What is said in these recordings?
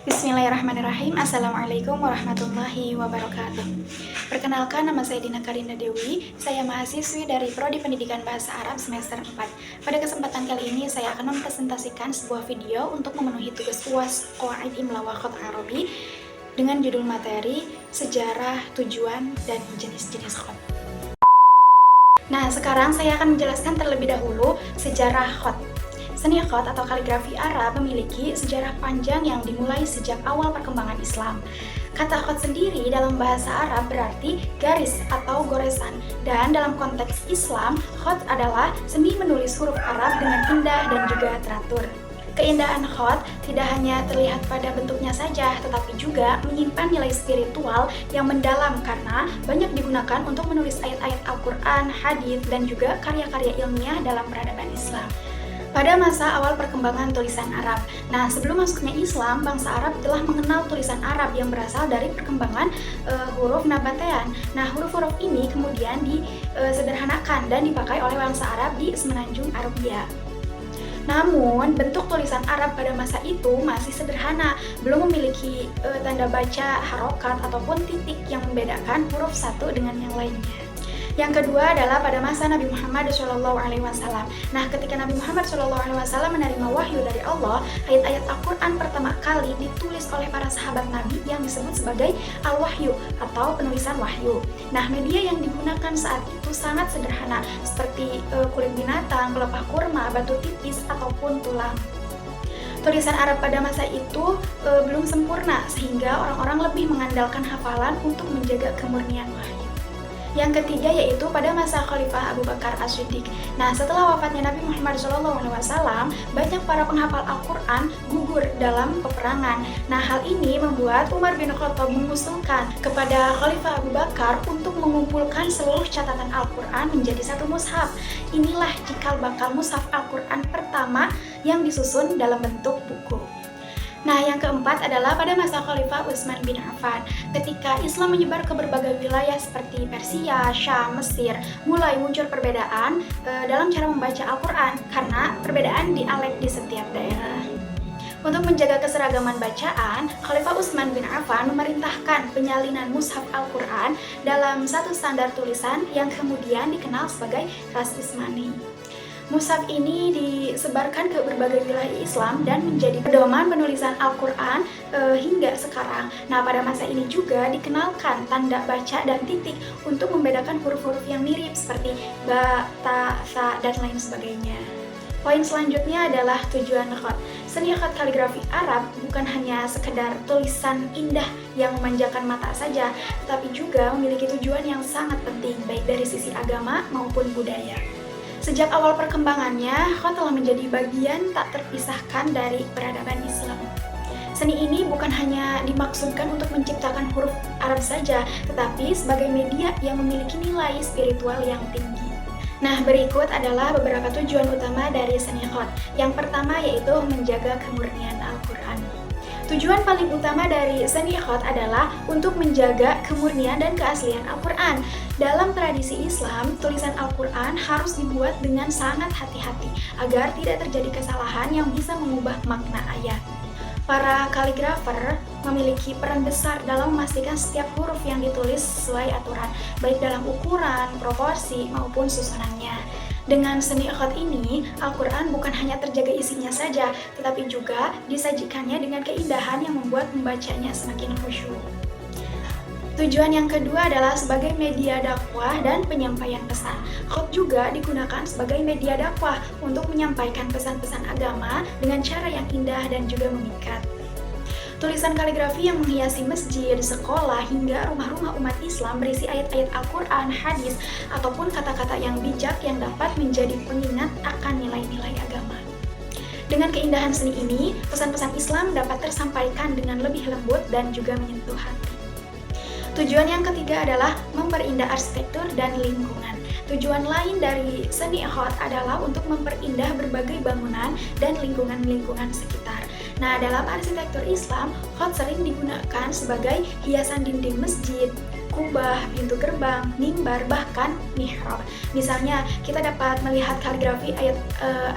Bismillahirrahmanirrahim. Assalamualaikum warahmatullahi wabarakatuh. Perkenalkan, nama saya Dina Karinda Dewi. Saya mahasiswi dari Prodi Pendidikan Bahasa Arab semester 4. Pada kesempatan kali ini saya akan mempresentasikan sebuah video untuk memenuhi tugas UAS Qawaid Imla wa Khat Arabi dengan judul materi Sejarah, Tujuan, dan Jenis-jenis Khat. Nah, sekarang saya akan menjelaskan terlebih dahulu sejarah khat. Seni khat atau kaligrafi Arab memiliki sejarah panjang yang dimulai sejak awal perkembangan Islam. Kata khat sendiri dalam bahasa Arab berarti garis atau goresan, dan dalam konteks Islam, khat adalah seni menulis huruf Arab dengan indah dan juga teratur. Keindahan khat tidak hanya terlihat pada bentuknya saja, tetapi juga menyimpan nilai spiritual yang mendalam karena banyak digunakan untuk menulis ayat-ayat Al-Quran, hadits, dan juga karya-karya ilmiah dalam peradaban Islam. Pada masa awal perkembangan tulisan Arab. Nah, sebelum masuknya Islam, bangsa Arab telah mengenal tulisan Arab yang berasal dari perkembangan huruf nabatean. Nah, huruf-huruf ini kemudian disederhanakan dan dipakai oleh bangsa Arab di semenanjung Arabia. Namun, bentuk tulisan Arab pada masa itu masih sederhana, belum memiliki tanda baca, harokat, ataupun titik yang membedakan huruf satu dengan yang lainnya. Yang kedua adalah pada masa Nabi Muhammad SAW. Nah, ketika Nabi Muhammad SAW menerima wahyu dari Allah, ayat-ayat Al-Quran pertama kali ditulis oleh para sahabat Nabi yang disebut sebagai Al-Wahyu atau penulisan wahyu. Nah, media yang digunakan saat itu sangat sederhana, seperti kulit binatang, pelepah kurma, batu tipis, ataupun tulang. Tulisan Arab pada masa itu belum sempurna, sehingga orang-orang lebih mengandalkan hafalan untuk menjaga kemurnian wahyu. Yang ketiga yaitu pada masa Khalifah Abu Bakar As-Siddiq. Nah, setelah wafatnya Nabi Muhammad SAW, banyak para penghafal Al-Quran gugur dalam peperangan. Nah, hal ini membuat Umar bin Khattab mengusulkan kepada Khalifah Abu Bakar untuk mengumpulkan seluruh catatan Al-Quran menjadi satu mushaf. Inilah cikal bakal mushaf Al-Quran pertama yang disusun dalam bentuk buku. Nah, yang keempat adalah pada masa Khalifah Utsman bin Affan. Ketika Islam menyebar ke berbagai wilayah seperti Persia, Syam, Mesir, mulai muncul perbedaan dalam cara membaca Al-Quran karena perbedaan dialek di setiap daerah. Untuk menjaga keseragaman bacaan, Khalifah Utsman bin Affan memerintahkan penyalinan mushaf Al-Quran dalam satu standar tulisan yang kemudian dikenal sebagai Ras Ismani. Mushaf ini disebarkan ke berbagai wilayah Islam dan menjadi pedoman penulisan Al-Quran hingga sekarang. Nah, pada masa ini juga dikenalkan tanda baca dan titik untuk membedakan huruf-huruf yang mirip seperti ba, ta, sa, dan lain sebagainya. Poin selanjutnya adalah tujuan khat. Seni khat kaligrafi Arab bukan hanya sekedar tulisan indah yang memanjakan mata saja, tetapi juga memiliki tujuan yang sangat penting baik dari sisi agama maupun budaya. Sejak awal perkembangannya, khat telah menjadi bagian tak terpisahkan dari peradaban Islam. Seni ini bukan hanya dimaksudkan untuk menciptakan huruf Arab saja, tetapi sebagai media yang memiliki nilai spiritual yang tinggi. Nah, berikut adalah beberapa tujuan utama dari seni khat. Yang pertama yaitu menjaga kemurnian Al-Quran. Tujuan paling utama dari seni khat adalah untuk menjaga kemurnian dan keaslian Al-Quran. Dalam tradisi Islam, tulisan Al-Quran harus dibuat dengan sangat hati-hati agar tidak terjadi kesalahan yang bisa mengubah makna ayat. Para kaligrafer memiliki peran besar dalam memastikan setiap huruf yang ditulis sesuai aturan, baik dalam ukuran, proporsi, maupun susunannya. Dengan seni khat ini, Al-Quran bukan hanya terjaga isinya saja, tetapi juga disajikannya dengan keindahan yang membuat membacanya semakin khusyuk. Tujuan yang kedua adalah sebagai media dakwah dan penyampaian pesan. Khat juga digunakan sebagai media dakwah untuk menyampaikan pesan-pesan agama dengan cara yang indah dan juga memikat. Tulisan kaligrafi yang menghiasi masjid, sekolah, hingga rumah-rumah umat Islam berisi ayat-ayat Al-Quran, hadis, ataupun kata-kata yang bijak yang dapat menjadi pengingat akan nilai-nilai agama. Dengan keindahan seni ini, pesan-pesan Islam dapat tersampaikan dengan lebih lembut dan juga menyentuh hati. Tujuan yang ketiga adalah memperindah arsitektur dan lingkungan. Tujuan lain dari seni khat adalah untuk memperindah berbagai bangunan dan lingkungan-lingkungan sekitar. Nah, dalam arsitektur Islam, khat sering digunakan sebagai hiasan dinding masjid, kubah, pintu gerbang, mimbar, bahkan mihrab. Misalnya, kita dapat melihat kaligrafi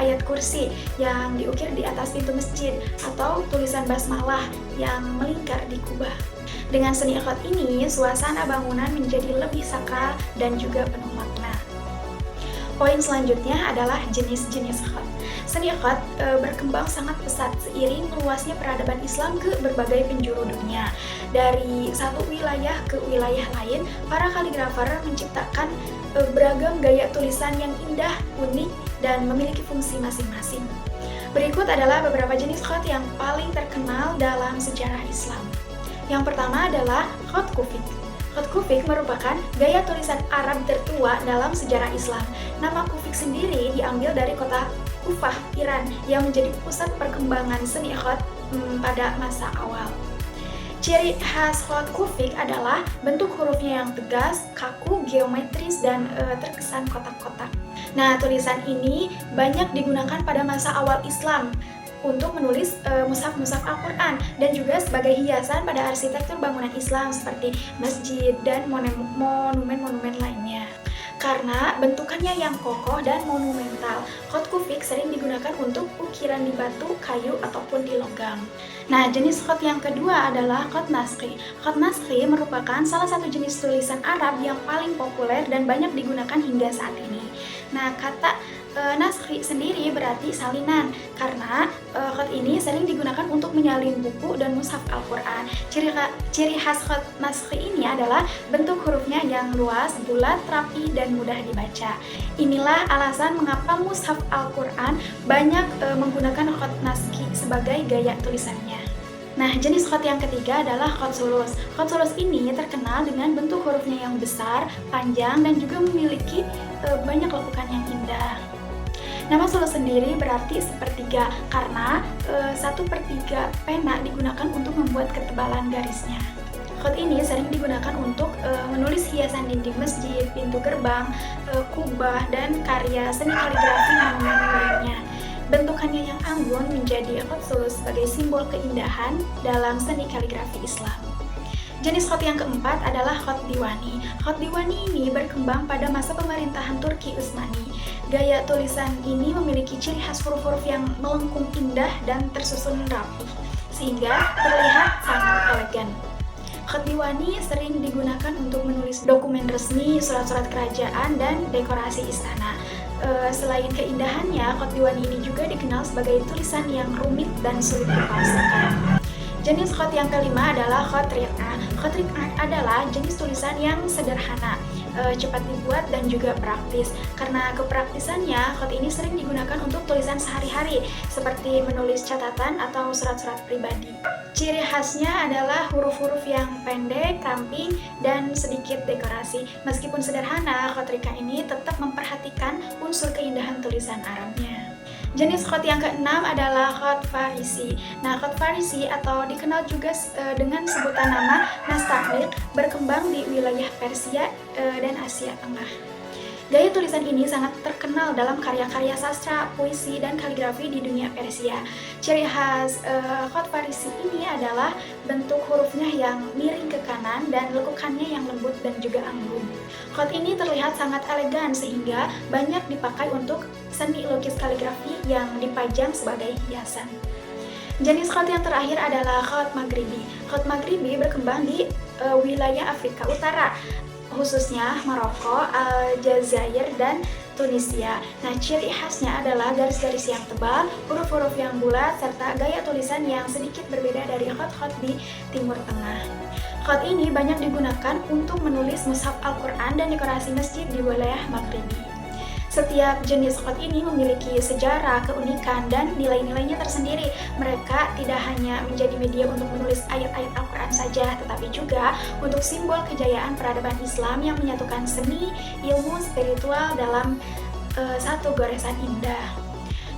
ayat kursi yang diukir di atas pintu masjid atau tulisan basmalah yang melingkar di kubah. Dengan seni ikhot ini, suasana bangunan menjadi lebih sakral dan juga penuh makna. Poin selanjutnya adalah jenis-jenis ikhot. Seni ikhot berkembang sangat pesat seiring meluasnya peradaban Islam ke berbagai penjuru dunia. Dari satu wilayah ke wilayah lain, para kaligrafer menciptakan beragam gaya tulisan yang indah, unik, dan memiliki fungsi masing-masing. Berikut adalah beberapa jenis ikhot yang paling terkenal dalam sejarah Islam. Yang pertama adalah khot kufik. Khot kufik merupakan gaya tulisan Arab tertua dalam sejarah Islam. Nama kufik sendiri diambil dari kota Kufah, Iran, yang menjadi pusat perkembangan seni khot pada masa awal. Ciri khas khot kufik adalah bentuk hurufnya yang tegas, kaku, geometris, dan terkesan kotak-kotak. Nah, tulisan ini banyak digunakan pada masa awal Islam untuk menulis mushaf-mushaf Al-Quran dan juga sebagai hiasan pada arsitektur bangunan Islam seperti masjid dan monumen-monumen lainnya. Karena bentukannya yang kokoh dan monumental, khot kufik sering digunakan untuk ukiran di batu, kayu, ataupun di logam. Nah, jenis khot yang kedua adalah khot naskhi. Khot naskhi merupakan salah satu jenis tulisan Arab yang paling populer dan banyak digunakan hingga saat ini. Nah, kata naskhi sendiri berarti salinan, karena khot ini sering digunakan untuk menyalin buku dan mushaf Al-Quran. Ciri khas khot naskhi ini adalah bentuk hurufnya yang luas, bulat, rapi, dan mudah dibaca. Inilah alasan mengapa mushaf Al-Quran banyak menggunakan khot naskhi sebagai gaya tulisannya. Nah, jenis khot yang ketiga adalah khot sulus. Khot sulus ini terkenal dengan bentuk hurufnya yang besar, panjang, dan juga memiliki banyak lekukan yang indah. Nama sulus sendiri berarti sepertiga karena 1/3 pena digunakan untuk membuat ketebalan garisnya. Khot ini sering digunakan untuk menulis hiasan dinding masjid, pintu gerbang, kubah, dan karya seni kaligrafi monumen lainnya. Bentukannya yang anggun menjadi khot sulus sebagai simbol keindahan dalam seni kaligrafi Islam. Jenis khot yang keempat adalah khot diwani. Khot diwani ini berkembang pada masa pemerintahan Turki Utsmani. Gaya tulisan ini memiliki ciri khas huruf-huruf yang melengkung indah dan tersusun rapi, sehingga terlihat sangat elegan. Khot diwani sering digunakan untuk menulis dokumen resmi, surat-surat kerajaan, dan dekorasi istana. Selain keindahannya, khot diwani ini juga dikenal sebagai tulisan yang rumit dan sulit dipalsukan. Jenis khot yang kelima adalah khot riq'ah. Khot riq'ah adalah jenis tulisan yang sederhana, cepat dibuat, dan juga praktis. Karena kepraktisannya, khot ini sering digunakan untuk tulisan sehari-hari, seperti menulis catatan atau surat-surat pribadi. Ciri khasnya adalah huruf-huruf yang pendek, ramping, dan sedikit dekorasi. Meskipun sederhana, khot riq'ah ini tetap memperhatikan unsur keindahan tulisan Arabnya. Jenis khot yang keenam adalah khot Farisi. Nah, khot Farisi atau dikenal juga dengan sebutan nama Nasta'liq berkembang di wilayah Persia dan Asia Tengah. Gaya tulisan ini sangat terkenal dalam karya-karya sastra, puisi, dan kaligrafi di dunia Persia. Ciri khas khot Farisi ini adalah bentuk hurufnya yang miring ke kanan dan lekukannya yang lembut dan juga anggun. Khot ini terlihat sangat elegan sehingga banyak dipakai untuk seni lukis kaligrafi yang dipajang sebagai hiasan. Jenis khot yang terakhir adalah khot Maghribi. Khot Maghribi berkembang di wilayah Afrika Utara, khususnya Maroko, Aljazair, dan Tunisia. Nah, ciri khasnya adalah garis-garis yang tebal, huruf-huruf yang bulat, serta gaya tulisan yang sedikit berbeda dari khot-khot di Timur Tengah. Khot ini banyak digunakan untuk menulis mushaf Al-Quran dan dekorasi masjid di wilayah Maghribi. Setiap jenis khot ini memiliki sejarah, keunikan, dan nilai-nilainya tersendiri. Mereka tidak hanya menjadi media untuk menulis ayat-ayat Al-Quran saja, tetapi juga untuk simbol kejayaan peradaban Islam yang menyatukan seni, ilmu, spiritual dalam satu goresan indah.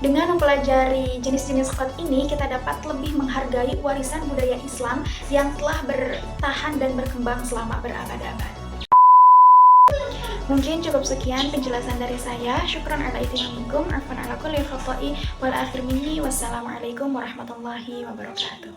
Dengan mempelajari jenis-jenis khot ini, kita dapat lebih menghargai warisan budaya Islam yang telah bertahan dan berkembang selama berabad-abad. Mungkin cukup sekian penjelasan dari saya. Syukran ala ihtimamikum, afwan ala kulli khata'i wal akhir minni. Wassalamualaikum warahmatullahi wabarakatuh.